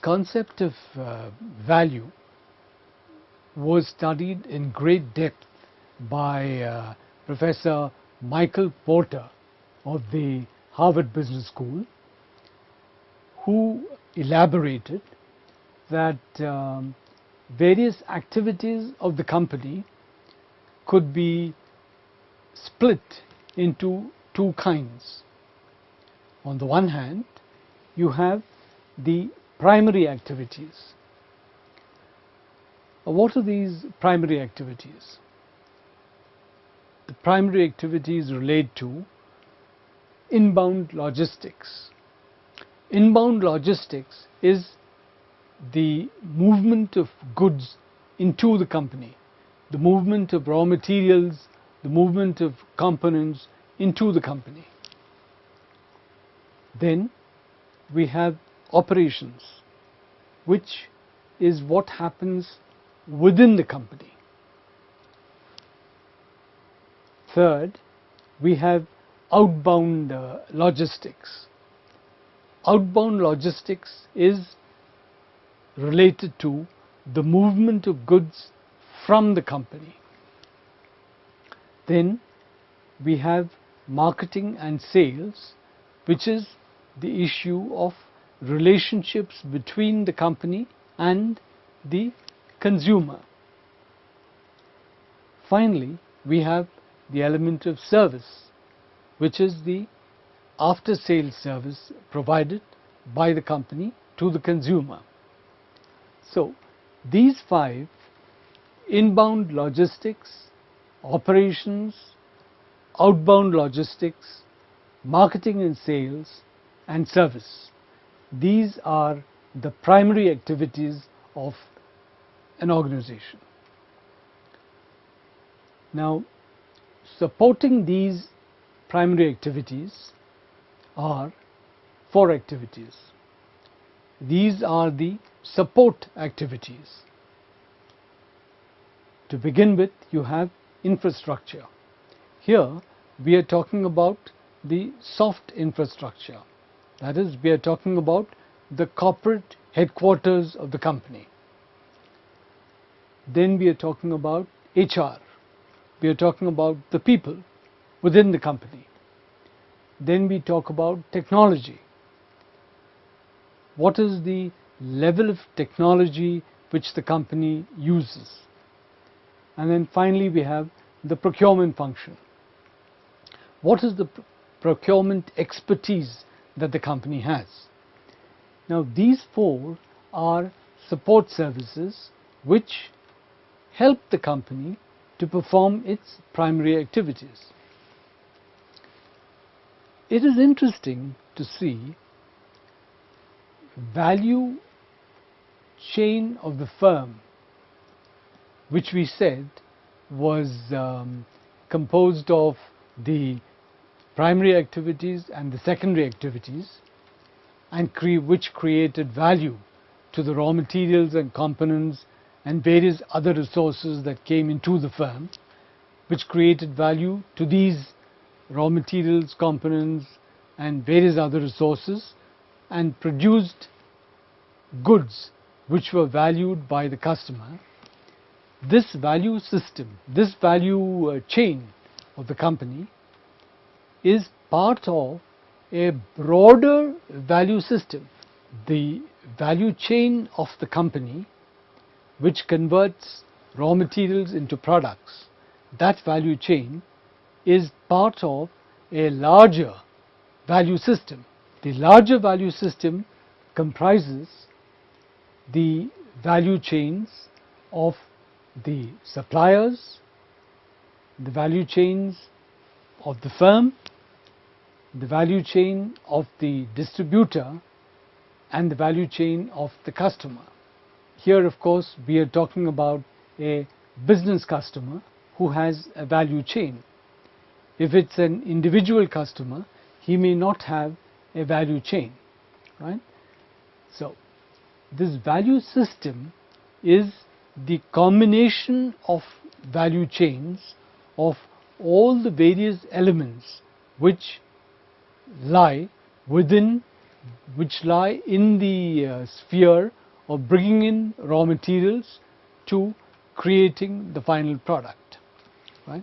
concept of value was studied in great depth by Professor Michael Porter of the Harvard Business School, who elaborated that various activities of the company could be split into two kinds. On the one hand, you have the primary activities. What are these primary activities? The primary activities relate to inbound logistics. Inbound logistics is the movement of goods into the company, the movement of raw materials, the movement of components into the company. Then we have operations, which is what happens within the company. Third, we have outbound logistics. Outbound logistics is related to the movement of goods from the company. Then we have marketing and sales, which is the issue of relationships between the company and the consumer. Finally, we have the element of service, which is the after-sales service provided by the company to the consumer. So, these five: inbound logistics, operations, outbound logistics, marketing and sales, and service. These are the primary activities of an organization. Now, supporting these primary activities are four activities. These are the support activities. To begin with, you have infrastructure. Here we are talking about the soft infrastructure. That is, we are talking about the corporate headquarters of the company. Then we are talking about HR. We are talking about the people within the company. Then we talk about technology. What is the level of technology which the company uses? And then finally we have the procurement function. What is the procurement expertise that the company has? Now, these four are support services which help the company to perform its primary activities. It is interesting to see value chain of the firm, which we said was composed of the primary activities and the secondary activities, and which created value to the raw materials and components and various other resources that came into the firm, which created value to these raw materials, components, and various other resources, and produced goods which were valued by the customer. This value system, this value chain of the company is part of a broader value system. The value chain of the company, which converts raw materials into products, that value chain is part of a larger value system. The larger value system comprises the value chains of the suppliers, the value chains of the firm, the value chain of the distributor, and the value chain of the customer. Here, of course, we are talking about a business customer who has a value chain. If it's an individual customer, he may not have a value chain, right? So, this value system is the combination of value chains of all the various elements which lie within which lie in the sphere of bringing in raw materials to creating the final product, right?